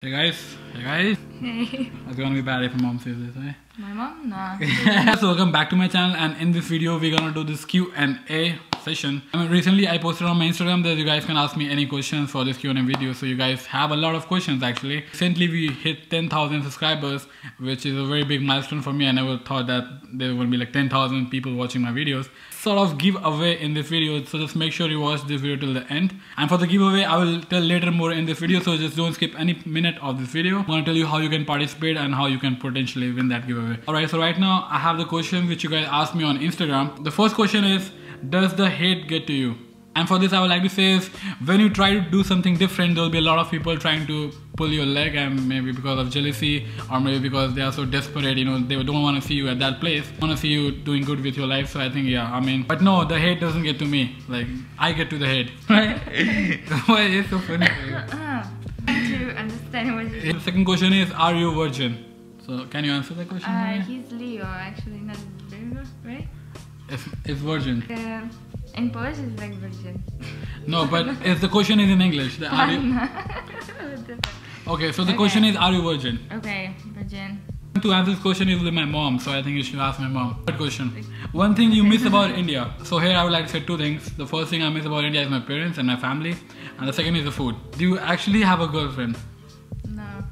Hey guys. Hey. It's gonna be bad if my mom says this, eh? My mom? Nah. So welcome back to my channel, and in this video we're gonna do this Q&A session. Recently I posted on my Instagram that you guys can ask me any questions for this Q&A video. So you guys have a lot of questions actually. Recently we hit 10,000 subscribers, which is a very big milestone for me. I never thought that there would be like 10,000 people watching my videos. Sort of giveaway in this video, so just make sure you watch this video till the end. And for the giveaway I will tell later more in this video, so just don't skip any minute of this video. I'm gonna tell you how you can participate and how you can potentially win that giveaway. Alright, so right now I have the questions which you guys asked me on Instagram. The first question is, does the hate get to you? And for this I would like to say is, when you try to do something different, there will be a lot of people trying to pull your leg, and maybe because of jealousy or maybe because they are so desperate, you know, they don't want to see you at that place, want to see you doing good with your life. So I think, yeah, I mean, but no, the hate doesn't get to me, like I get to the hate. Why is it so funny? To understand what you The second question is, are you virgin? So can you answer that question? He's Leo, actually, not Virgo, right? It's virgin. In Polish it's like virgin. No, but if the question is in English, are you... Okay, so the question is, are you virgin? Okay, virgin. To answer this question is with my mom, so I think you should ask my mom. Third question. One thing you miss about India. So here I would like to say two things. The first thing I miss about India is my parents and my family. And the second is the food. Do you actually have a girlfriend? No.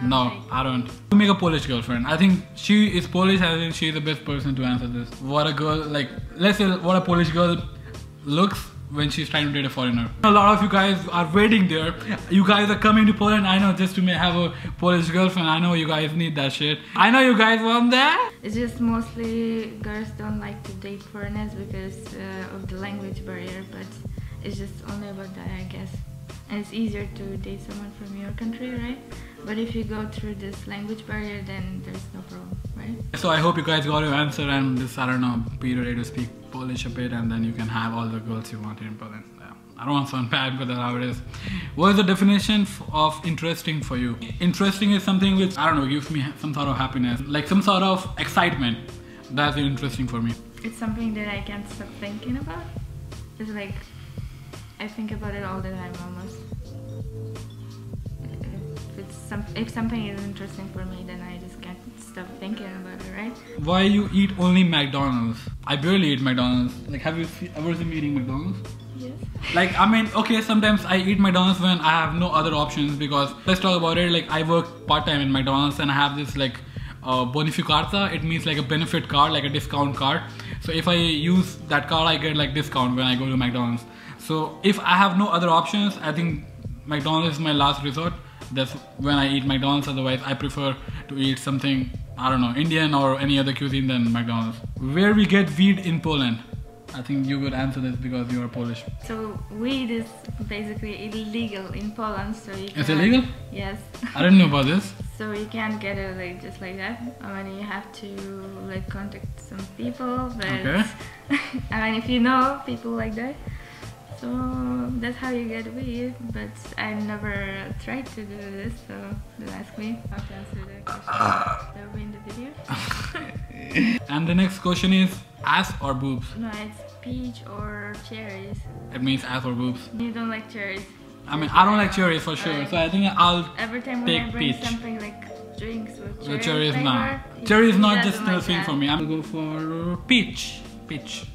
No, I don't. You make a Polish girlfriend. I think she is Polish. I think she is the best person to answer this. What a girl, like, let's say what a Polish girl looks when she's trying to date a foreigner. A lot of you guys are waiting there. You guys are coming to Poland, I know, just to have a Polish girlfriend. I know you guys need that shit. I know you guys want that. It's just mostly girls don't like to date foreigners because of the language barrier, but it's just only about that, I guess. And it's easier to date someone from your country, right? But if you go through this language barrier, then there's no problem, right? So I hope you guys got your answer, and this, I don't know, be ready to speak Polish a bit, and then you can have all the girls you want in Poland. Yeah. I don't want to sound bad, but that's how it is. What is the definition of interesting for you? Interesting is something which, I don't know, gives me some sort of happiness, like some sort of excitement. That's interesting for me. It's something that I can't stop thinking about. It's like, I think about it all the time almost. If something is interesting for me, then I just can't stop thinking about it, right? Why you eat only McDonald's? I barely eat McDonald's. Like, have you ever seen me eating McDonald's? Yes. Like, I mean, okay, sometimes I eat McDonald's when I have no other options, because let's talk about it. Like, I work part-time in McDonald's and I have this like bonificarta. It means like a benefit card, like a discount card. So if I use that card, I get like discount when I go to McDonald's. So if I have no other options, I think McDonald's is my last resort. That's when I eat McDonald's. Otherwise I prefer to eat something, I don't know, Indian or any other cuisine than McDonald's. Where we get weed in Poland? I think you would answer this because you are Polish. So weed is basically illegal in Poland, so you can... It's illegal? Yes. I didn't know about this. So you can't get it like just like that. I mean, you have to like contact some people, but Okay. I mean, if you know people like that, so that's how you get weed. But I never tried to do this, so don't ask me how to answer that question. That will be in the video. And the next question is, ass or boobs? No, it's peach or cherries. It means ass or boobs. You don't like cherries. I mean, I don't like cherries for sure, so I think I'll Every time when take I bring peach. something like drinks with The cherry cherry is flavor, not. Cherry is not just doesn't a like thing that. for me. I'm gonna go for peach. Peach.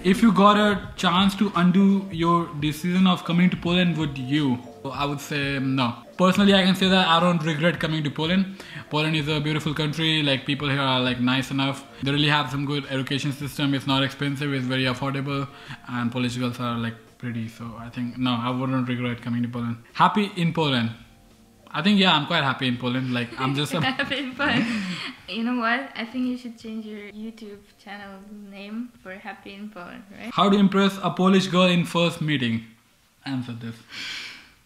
If you got a chance to undo your decision of coming to Poland, would you? So I would say no. Personally, I can say that I don't regret coming to Poland. Poland is a beautiful country. Like, people here are like nice enough. They really have some good education system. It's not expensive. It's very affordable, and Polish girls are like pretty. So I think no, I wouldn't regret coming to Poland. Happy in Poland. I think, yeah, I'm quite happy in Poland. Like, I'm just a... Happy fun. You know what? I think you should change your YouTube channel name for Happy in Poland, right? How to impress a Polish girl in first meeting? Answer this.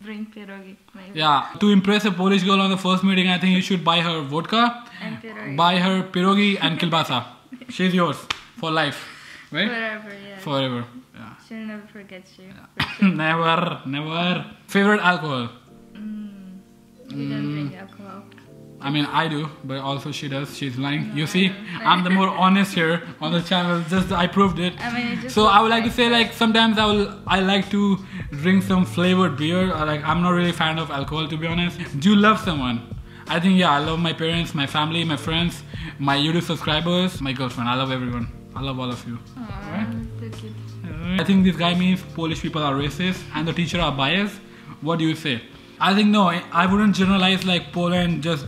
Bring pierogi, maybe. Yeah, to impress a Polish girl on the first meeting, I think you should buy her vodka, And pierogi. buy her pierogi and kielbasa. She's yours for life, right? Forever, yeah. Forever. Yeah. She'll never forget you. Never, never. Favorite alcohol? You don't drink alcohol. I mean, I do, but also she does. She's lying. You see, I'm the more honest here on the channel. Just I proved it. I mean, it just So I would looks like to say, like, sometimes I like to drink some flavored beer. Like, I'm not really a fan of alcohol, to be honest. Do you love someone? I think, yeah, I love my parents, my family, my friends, my YouTube subscribers, my girlfriend. I love everyone. I love all of you. Right? So cute. I think this guy means Polish people are racist and the teacher are biased. What do you say? I think no, I wouldn't generalize like Poland just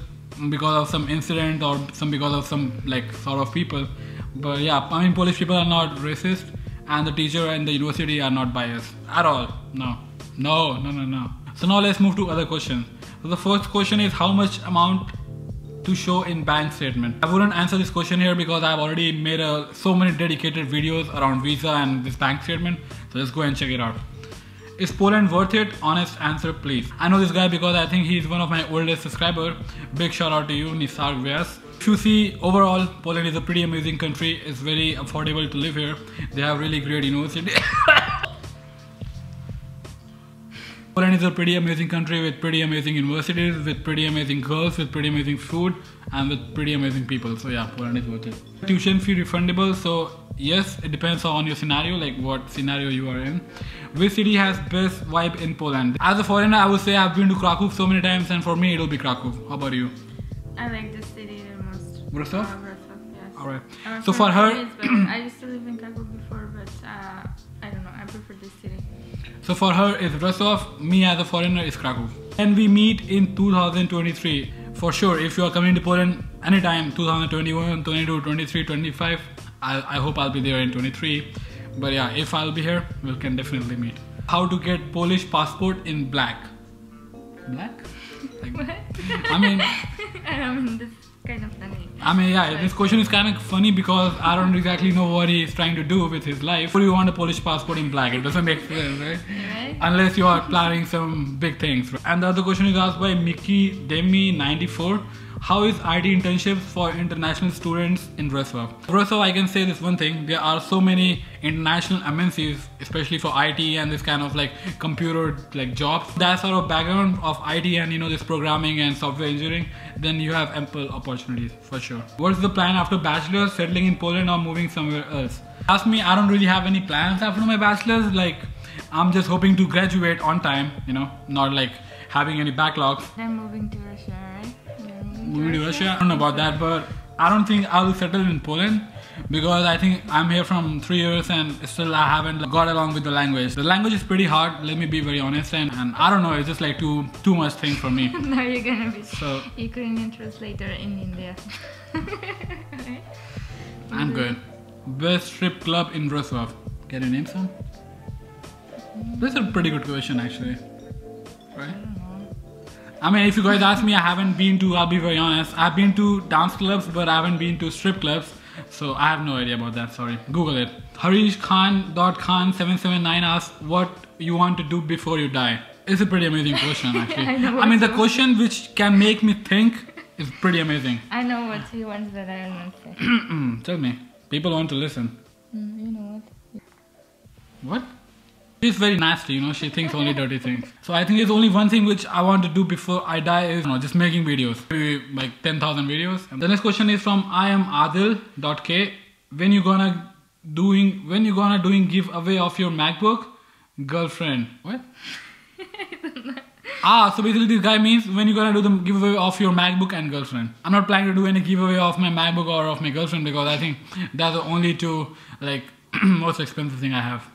because of some incident or because of some like sort of people. But yeah, I mean, Polish people are not racist and the teacher and the university are not biased at all. No. So now let's move to other questions. So the first question is how much amount to show in bank statement. I wouldn't answer this question here because I've already made so many dedicated videos around visa and this bank statement. So let's go and check it out. Is Poland worth it? Honest answer, please. I know this guy because I think he's one of my oldest subscribers. Big shout out to you, Nisar Vyas. If you see, overall, Poland is a pretty amazing country. It's very affordable to live here. They have really great university. Poland is a pretty amazing country with pretty amazing universities, with pretty amazing girls, with pretty amazing food, and with pretty amazing people. So yeah, Poland is worth it. Tuition fee refundable. So yes, it depends on your scenario, like what scenario you are in. Which city has best vibe in Poland? As a foreigner, I would say I've been to Krakow so many times, and for me, it'll be Krakow. How about you? I like the city the most. Wrocław? Wrocław, yes. Alright. So So for her, I used to live in Krakow before, but I don't know. I prefer this city. So for her is Wrocław, me as a foreigner is Krakow. And we meet in 2023. For sure, if you are coming to Poland anytime, 2021, 22, 23, 25, I hope I'll be there in 23. But yeah, if I'll be here, we can definitely meet. How to get Polish passport in black? Black? Like, What? I mean, This kind of funny. Yeah, this question is kind of funny because I don't exactly know what he's trying to do with his life. Why do you want a Polish passport in black? It doesn't make sense, right? Right? Unless you are planning some big things. And the other question is asked by Mickey Demi94. How is IT internships for international students in Wrocław? Wrocław, I can say this one thing. There are so many international MNCs, especially for IT and this kind of like computer like jobs. That sort of background of IT and this programming and software engineering, then you have ample opportunities for sure. What's the plan after bachelor's, settling in Poland or moving somewhere else? Ask me, I don't really have any plans after my bachelor's. Like, I'm just hoping to graduate on time, not like having any backlogs. Then moving to Russia, right? Moving to Russia? I don't know about that, but I don't think I'll settle in Poland because I think I'm here from 3 years and still I haven't got along with the language. The language is pretty hard, let me be very honest, and I don't know, it's just like too much thing for me. Now you're gonna be So Ukrainian translator in India. Right? I'm good. Best strip club in Wrocław. Can you name some? That's a pretty good question actually, right? I mean, if you guys ask me, I haven't been to, I'll be very honest, I've been to dance clubs, but I haven't been to strip clubs. So I have no idea about that, sorry. Google it. HarishKhan.Khan779 asks what you want to do before you die. It's a pretty amazing question actually. I mean, the question which can make me think is pretty amazing. I know what he wants, but I don't know say. Tell me. People want to listen. You know what? What? She's very nasty, she thinks only dirty things. So I think there's only one thing which I want to do before I die is just making videos. Maybe like 10,000 videos. And the next question is from IamAdil.k. When you gonna doing giveaway of your MacBook? Girlfriend. What? So basically this guy means when you gonna do the giveaway of your MacBook and girlfriend. I'm not planning to do any giveaway of my MacBook or of my girlfriend because I think that's the only two like most expensive thing I have.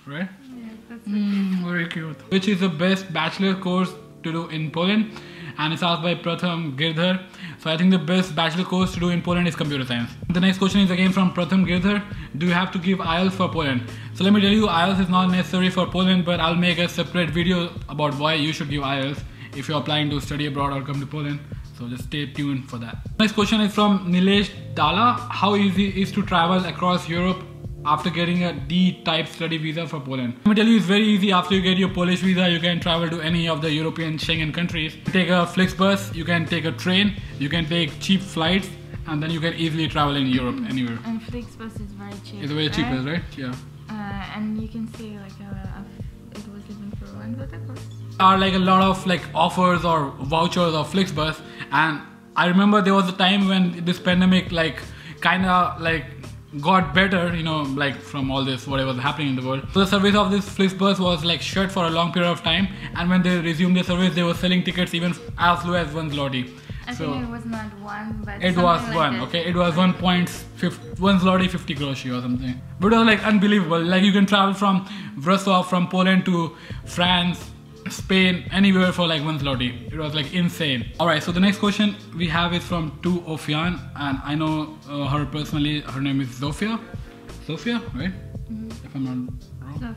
Right? Yeah, that's okay. Very cute. Which is the best bachelor course to do in Poland? And it's asked by Pratham Girdhar. So I think the best bachelor course to do in Poland is computer science. The next question is again from Pratham Girdhar. Do you have to give IELTS for Poland? So let me tell you, IELTS is not necessary for Poland, but I'll make a separate video about why you should give IELTS if you're applying to study abroad or come to Poland. So just stay tuned for that. Next question is from Nilesh Dala. How easy is to travel across Europe after getting a D-type study visa for Poland? Let me tell you, it's very easy. After you get your Polish visa, you can travel to any of the European Schengen countries. Take a Flixbus, you can take a train, you can take cheap flights, and then you can easily travel in Europe anywhere. And Flixbus is very cheap. It's very cheap, right? Yeah. And you can say like it was even for one, but of course. Are like a lot of like offers or vouchers of Flixbus, and I remember there was a time when this pandemic like kind of like got better, you know, like from all this whatever was happening in the world. So the service of this Flixbus was like shut for a long period of time, and when they resumed their service, they were selling tickets even as low as 1 zloty. I think it was not 1, but it was like 1. that. Okay, it was 1 zloty 50 groszy or something. But it was like unbelievable. Like you can travel from Wrocław, from Poland to France, Spain, anywhere for like 1 zloty. It was like insane. Alright, so the next question we have is from Tu Ofian, and I know her personally. Her name is Zofia, right? If I'm not wrong.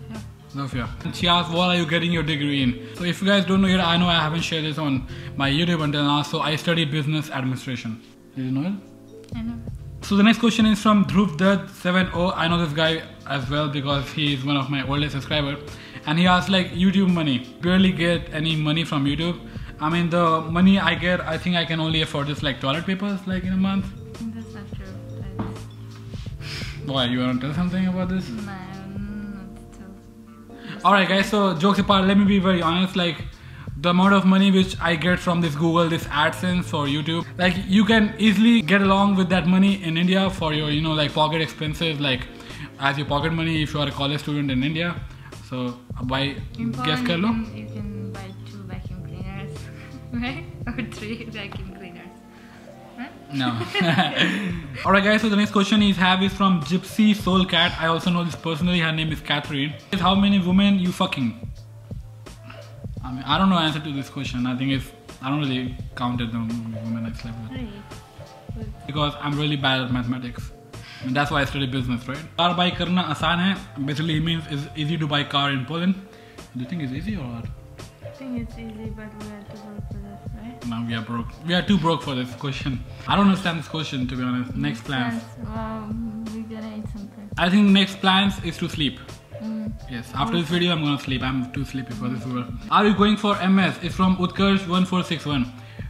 Zofia. And she asked, what are you getting your degree in? So if you guys don't know yet, I know I haven't shared this on my YouTube until now. So I study business administration. Did you know it? I know. So the next question is from Dhruvdad70. I know this guy as well because he is one of my oldest subscribers. And he asked like YouTube money. Barely get any money from YouTube. I mean the money I get, I think I can only afford this like toilet papers like in a month. That's not true. Why, you want to tell something about this? No, not too. Alright guys, so jokes apart, let me be very honest, like the amount of money which I get from this Google, this AdSense for YouTube, like you can easily get along with that money in India for your, you know, like pocket expenses, like as your pocket money if you are a college student in India. So by guess kar lo. You can buy 2 vacuum cleaners, right? Or 3 vacuum cleaners, right? No. Alright guys, so the next question is from Gypsy Soul Cat. I also know this personally, her name is Catherine. How many women you fucking? I mean, I don't know the answer to this question. I think I don't really count the women I slept with. Because I'm really bad at mathematics. And that's why I study business, right? Car buy karna aasan hai. Basically it means it's easy to buy car in Poland. Do you think it's easy or what? I think it's easy, but we have to work for this, right? No, we are broke. We are too broke for this question. I don't understand this question, to be honest. Next plans. Well, we're gonna eat something. I think next plans is to sleep. Yes, after this video I'm gonna sleep. I'm too sleepy for this video. Are you going for MS? It's from Utkarsh1461.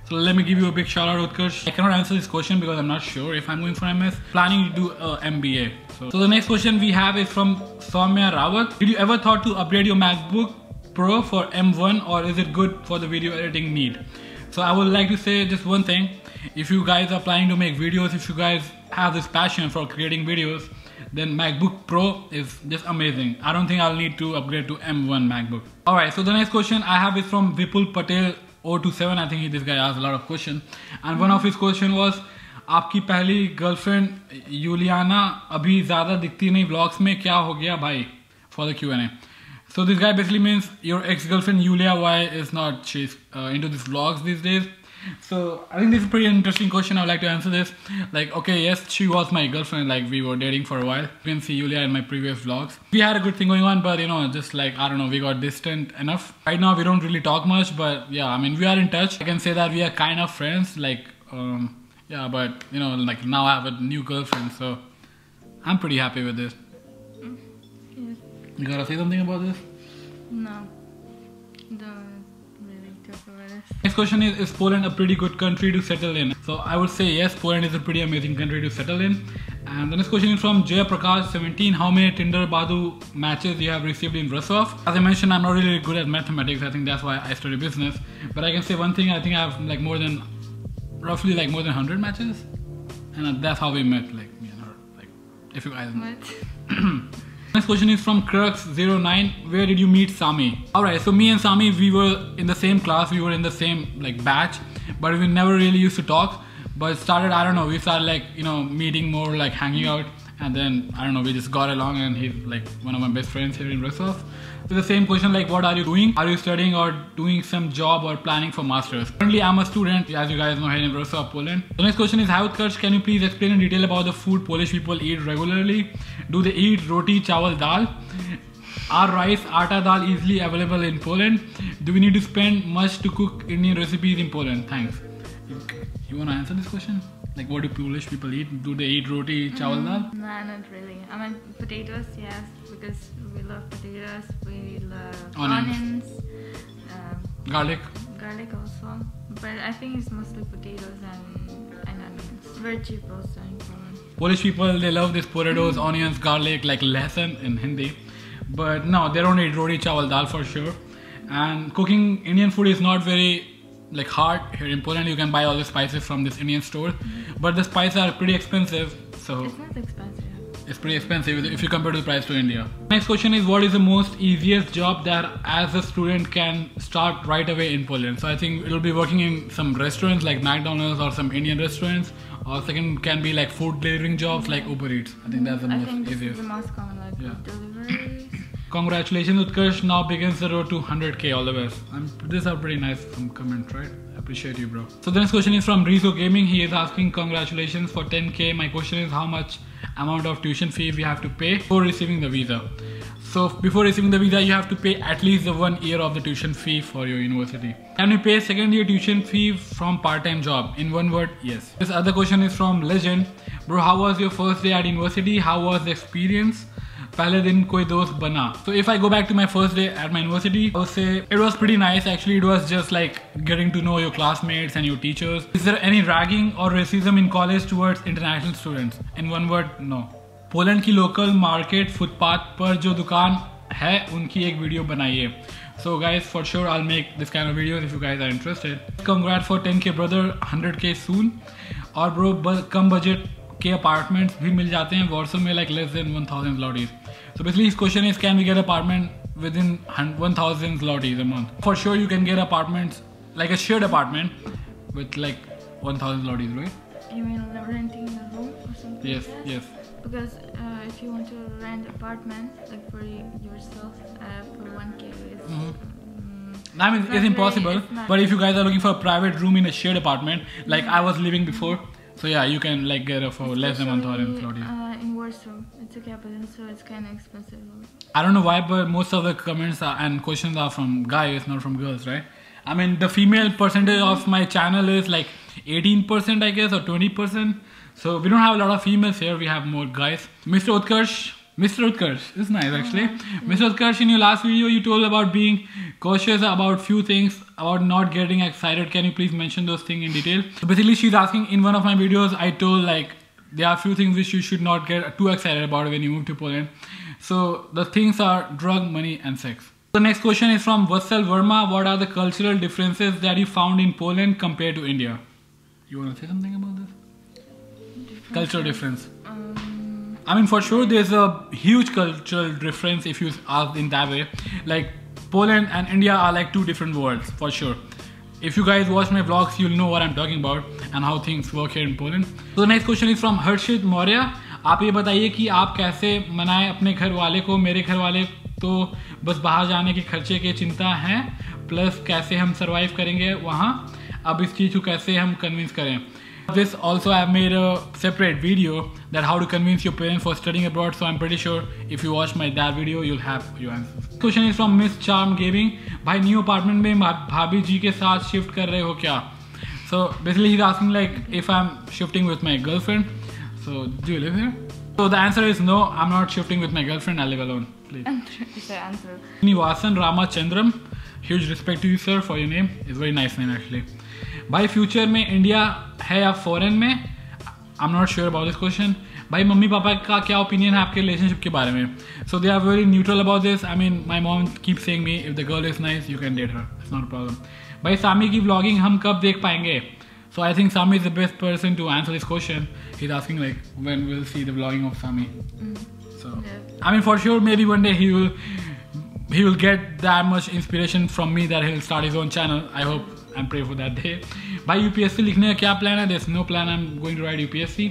So let me give you a big shout out, Utkarsh. I cannot answer this question because I'm not sure if I'm going for MS. Planning to do MBA. So the next question we have is from Soumya Rawat. Did you ever thought to upgrade your MacBook Pro for M1, or is it good for the video editing need? So I would like to say just one thing. If you guys are planning to make videos, if you guys have this passion for creating videos, then MacBook Pro is just amazing. I don't think I'll need to upgrade to M1 MacBook. Alright, so the next question I have is from Vipul Patel 027. I think this guy asked a lot of questions. And one of his question was, आपकी पहली girlfriend यूलियाना अभी ज़्यादा दिखती नहीं vlogs में, क्या हो गया भाई? For the Q&A. So this guy basically means your ex-girlfriend Yulia, why is not she's into these vlogs these days? So I think this is a pretty interesting question. I would like to answer this. Like, okay, yes, she was my girlfriend. Like, we were dating for a while. You can see Yulia in my previous vlogs. We had a good thing going on, but you know, just like, I don't know, we got distant enough. Right now, we don't really talk much, but yeah, I mean, we are in touch. I can say that we are kind of friends. Like, yeah, but you know, like now I have a new girlfriend, so I'm pretty happy with this. Yes. You gotta say something about this? No. Don't really talk about this. Next question is Poland a pretty good country to settle in? So I would say yes, Poland is a pretty amazing country to settle in. And the next question is from Jaya Prakash 17. How many Tinder Badu matches you have received in Wrocław? As I mentioned, I'm not really good at mathematics. I think that's why I study business. But I can say one thing, I think I have like roughly more than 100 matches. And that's how we met, like, you know, like, if you guys know. What? Next question is from Crux09. Where did you meet Sami? Alright, so me and Sami, we were in the same class, we were in the same like batch, but we never really used to talk. But it started, I don't know, we started like, you know, meeting more, like hanging out, and then I don't know, we just got along, and he's like one of my best friends here in Wrocław. So the same question, like, what are you doing? Are you studying or doing some job or planning for masters? Currently, I'm a student, as you guys know, here in Wrocław, Poland. The next question is, Utkarsh, can you please explain in detail about the food Polish people eat regularly? Do they eat roti, chawal, dal? Are rice, atta, dal easily available in Poland? Do we need to spend much to cook Indian recipes in Poland? Thanks. You want to answer this question? Like, what do Polish people eat? Do they eat roti, chawal, dal? Nah, not really. I mean, potatoes, yes, because we love potatoes. We love onions. Garlic. Garlic also. But I think it's mostly potatoes and onions. Very cheap also in Poland. Polish people, they love this potatoes, onions, garlic, like lesan in Hindi. But no, they don't eat roti, chawal, dal for sure. And cooking Indian food is not very like hard. Here in Poland, you can buy all the spices from this Indian store. But the spices are pretty expensive. So it's not expensive. It's pretty expensive if you compare the price to India. Next question is, what is the most easiest job that as a student can start right away in Poland? So I think it'll be working in some restaurants like McDonald's or some Indian restaurants, or second can be like food delivering jobs like Uber Eats. I think that's the most this easiest. is the most common, like deliveries. Congratulations, Utkarsh. Now begins the road to 100k. All the best. These are pretty nice comments, right? Appreciate you, bro. So the next question is from Rizzo Gaming. He is asking, congratulations for 10k. My question is, how much amount of tuition fee we have to pay before receiving the visa? So before receiving the visa, you have to pay at least the 1 year of the tuition fee for your university. Can you pay second year tuition fee from part-time job? In one word, yes. This other question is from Legend. Bro, how was your first day at university? How was the experience? पहले दिन कोई दोस्त बना. So if I go back to my first day at my university, I would say it was pretty nice. Actually, it was just like getting to know your classmates and your teachers. Is there any ragging or racism in college towards international students? In one word, no. Poland की local market footpath पर जो दुकान है उनकी एक video बनाइए. So guys, for sure I'll make this kind of videos if you guys are interested. Congrats for 10k brother, 100k soon. और bro, कम budget के अपार्टमेंट्स भी मिल जाते हैं वॉर्सो में, like less than 1000 zlotys. So basically his question is, can we get apartment within 1000 zlotys a month? For sure you can get apartments, like a shared apartment with like 1000 zlotys, right? You mean renting a room or something? Yes, like that? yes. Because if you want to rent apartment like for yourself for 1k is I mean, it's impossible. But if you guys are looking for a private room in a shared apartment, like I was living before, so yeah, you can like get it for less than 1000 zlotys. In Warsaw, it's a capital, so it's kind of expensive. I don't know why, but most of the comments and questions are from guys, not from girls, right? I mean, the female percentage of my channel is like 18%, I guess, or 20%. So we don't have a lot of females here. We have more guys. Mr. Utkarsh, it's nice actually. Mr. Utkarsh, in your last video, you told about being cautious about few things, about not getting excited. Can you please mention those things in detail? So basically, she's asking, in one of my videos, I told like there are few things which you should not get too excited about when you move to Poland. So the things are drug, money, and sex. The next question is from Vatsal Verma. What are the cultural differences that you found in Poland compared to India? You want to say something about this? Cultural difference. I mean, for sure, there's a huge cultural difference if you ask in that way. Like, Poland and India are like two different worlds, for sure. If you guys watch my vlogs, you'll know what I'm talking about and how things work here in Poland. So the next question is from Harshit Maurya. आप ये बताइए कि आप कैसे मनाएं अपने घर वाले को. मेरे घर वाले तो बस बाहर जाने के खर्चे की चिंता है, प्लस कैसे हम सर्वाइव करेंगे वहाँ. अब इस चीज़ को कैसे हम कन्विंस करें. This also I have made a separate video that how to convince your parents for studying abroad. So I'm pretty sure if you watch my that video, you'll have your answers. Question is from Miss Charm Gaming. भाई new apartment में भाभी जी के साथ shift कर रहे हो क्या? So basically he's asking like if I'm shifting with my girlfriend. So do you live here? So the answer is no. I'm not shifting with my girlfriend. I live alone. Please. Answer. Nivasan Ramachandram. Huge respect to you, sir, for your name. It's a very nice name actually. भाई future में India है या foreign में? I am not sure about this question. भाई mummy papa का क्या opinion है आपके रिलेशनशिप के बारे में? So they are very neutral about this. I mean my mom keep saying me if the girl is nice you can date her, it's not a problem. भाई सामी की vlogging हम कब देख पाएंगे? So I think Sami is the best person to answer this question. He is asking like when will see the vlogging of Sami. So I mean for sure may be one day he will get that much inspiration from me that he'll start his own channel. I hope and pray for that day. भाई UPSC लिखने का क्या plan है? There's no plan. I'm going to write UPSC.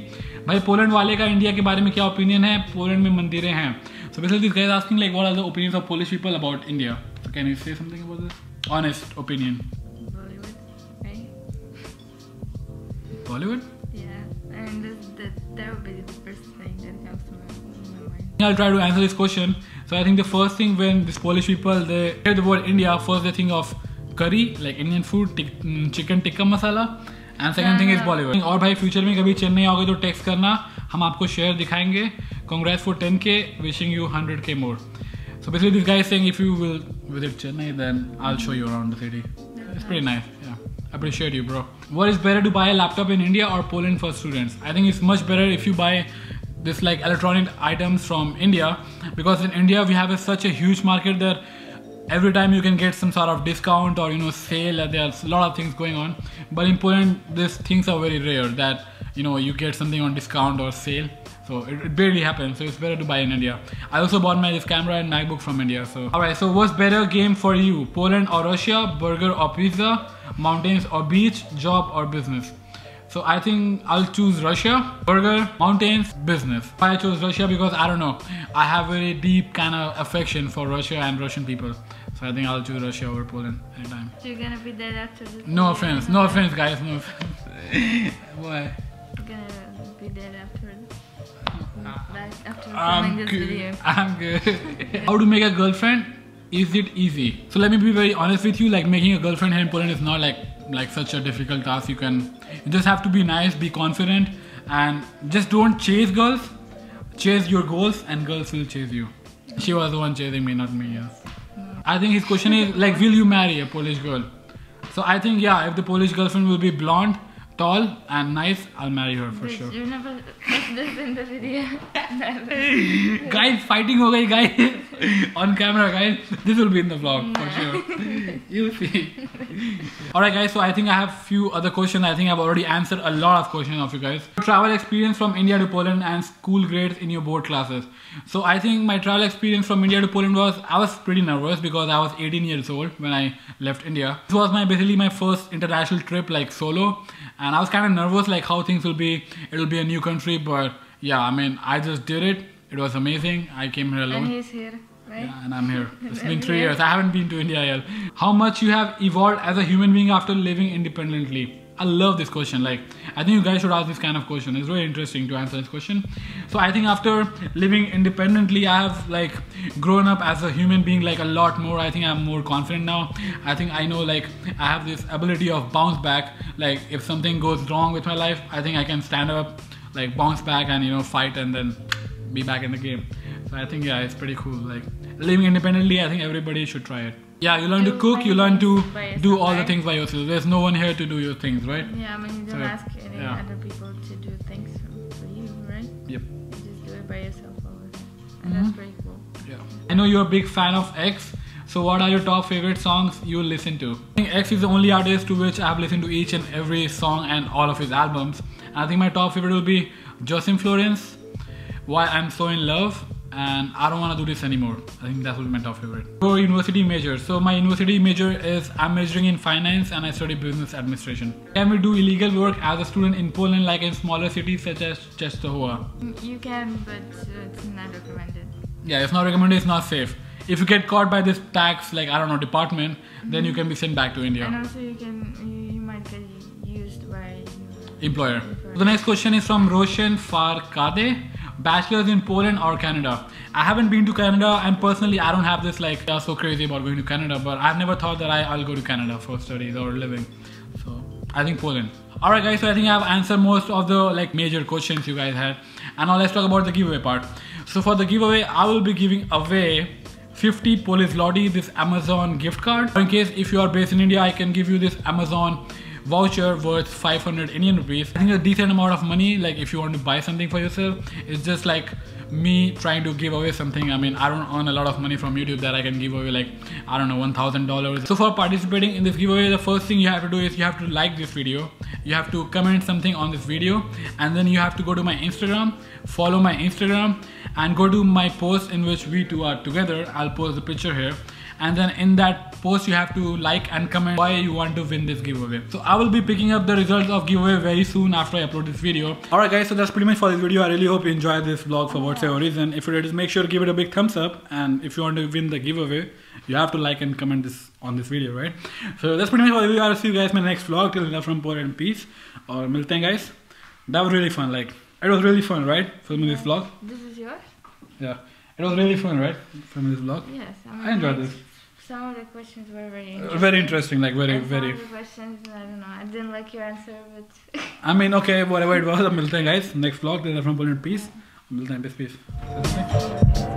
भाई Poland वाले का India के बारे में क्या ओपिनियन है? पोलैंड में मंदिरें हैं. So basically this guy is asking like what are the opinions of Polish people about India. So can you say something about this? Honest opinion. Bollywood, right? Bollywood? Yeah, and that would be the first thing that comes to my mind. I'll try to answer this question. So I think the first thing when these Polish people they hear the word India, first they think of curry, like Indian food, chicken tikka masala, and second thing is Bollywood. और भाई future में कभी चेन्नई आओगे तो text करना, हम आपको share दिखाएंगे. Congrats for 10k, wishing you 100k more. So basically this guy is saying if you will visit Chennai, then I'll show you around the city. It's pretty nice. Yeah, appreciate you, bro. What is better to buy a laptop in India or Poland for students? I think it's much better if you buy this like electronic items from India, because in India we have such a huge market that every time you can get some sort of discount or sale. There's a lot of things going on, but in Poland these things are very rare that you get something on discount or sale. So it barely happens. So it's better to buy in India. I also bought this camera and MacBook from India. So alright, so what's better game for you? Poland or Russia? Burger or pizza? Mountains or beach? Job or business? So I think I'll choose Russia. Burger, mountains, business. Why I chose Russia? Because I don't know, I have very deep kind of affection for Russia and Russian people. So I think I'll choose Russia over Poland anytime. So you're gonna be dead after this? No offense, no offense guys, no offense. Why? You're gonna be dead after I'm filming this good. video. I'm good. How to make a girlfriend? Is it easy? So let me be very honest with you, like making a girlfriend here in Poland is not like such a difficult task. You just have to be nice, be confident, and just don't chase girls. Chase your goals and girls will chase you. She was the one chasing me, not me. Yeah. I think his question is like, will you marry a Polish girl? So I think yeah, if the Polish girlfriend will be blonde, tall and nice, I'll marry her for sure. You never put this in the video. Never. Guys, fighting ho gayi guys. On camera guys. This will be in the vlog for sure. You'll see. Alright guys, so I think I have few other questions. I think I've already answered a lot of questions of you guys. Travel experience from India to Poland and school grades in your board classes. So I think my travel experience from India to Poland was, I was pretty nervous because I was 18 years old when I left India. This was basically my first international trip like solo. And I was kind of nervous like how things will be. It'll be a new country, but yeah, I mean, I just did it. It was amazing. I came here alone. And he's here, right? Yeah, and I'm here. It's been 3 years. I haven't been to India yet. How much you have evolved as a human being after living independently? I love this question. Like, I think you guys should ask this kind of question. It's very interesting to answer this question. So I think after living independently, I have like grown up as a human being like a lot more. I think I'm more confident now. I think I know like I have this ability of bounce back. Like if something goes wrong with my life, I think I can stand up, like bounce back and fight and then be back in the game. So I think yeah, it's pretty cool. Like living independently, I think everybody should try it. Yeah, you learn to cook, you learn to do all the things by yourself. There's no one here to do your things, right? Yeah, I mean, you don't ask any other people to do things for you, right? Yep. You just do it by yourself all the time. And that's pretty cool. Yeah. I know you're a big fan of X. So what are your top favorite songs you listen to? I think X is the only artist to which I have listened to each and every song and all of his albums. And I think my top favorite will be Joseph Florence, Why I'm So In Love, and I Don't Want to Do This Anymore. I think that will be my top favorite. For university major. So my university major is, I'm majoring in finance and I study business administration. Can we do illegal work as a student in Poland like in smaller cities such as Częstochowa? You can, but it's not recommended. Yeah, it's not recommended, it's not safe. If you get caught by this tax, like I don't know, department, then you can be sent back to India. And also you might get used by employer. The next question is from Roshan Farkade. Bachelor's in Poland or Canada? I haven't been to Canada and personally I don't have this like so crazy about going to Canada, but I've never thought that I'll go to Canada for studies or living. So I think Poland. Alright guys, so I think I've answered most of the like major questions you guys had. And now let's talk about the giveaway part. So for the giveaway, I will be giving away 50 Polish Zloty, this Amazon gift card. In case if you are based in India, I can give you this Amazon voucher worth 500 Indian rupees. I think a decent amount of money, like if you want to buy something for yourself. It's just like me trying to give away something. I mean, I don't earn a lot of money from YouTube that I can give away like, I don't know, $1,000. So for participating in this giveaway, the first thing you have to do is you have to like this video. You have to comment something on this video, and then you have to go to my Instagram, follow my Instagram, and go to my post in which we two are together. I'll post the picture here. And then in that post you have to like and comment why you want to win this giveaway. So I will be picking up the results of giveaway very soon after I upload this video. Alright guys, so that's pretty much for this video. I really hope you enjoyed this vlog for whatever reason. If you did, just make sure to give it a big thumbs up, and if you want to win the giveaway, you have to like and comment this on this video, right? So that's pretty much for the video. I'll see you guys in my next vlog. Till then, from Poland and peace. Or milte hain guys. That was really fun. Like it was really fun, right? Filming this vlog. This is yours? Yeah. It was really fun, right? Filming this vlog. Yes. I enjoyed this. Some of the questions were very interesting. Very interesting, like very. Some of the questions, I don't know, I didn't like your answer, but... I mean, okay, whatever it was, milte hain guys. Next vlog, till then, from Poland and peace. Milte hain, peace.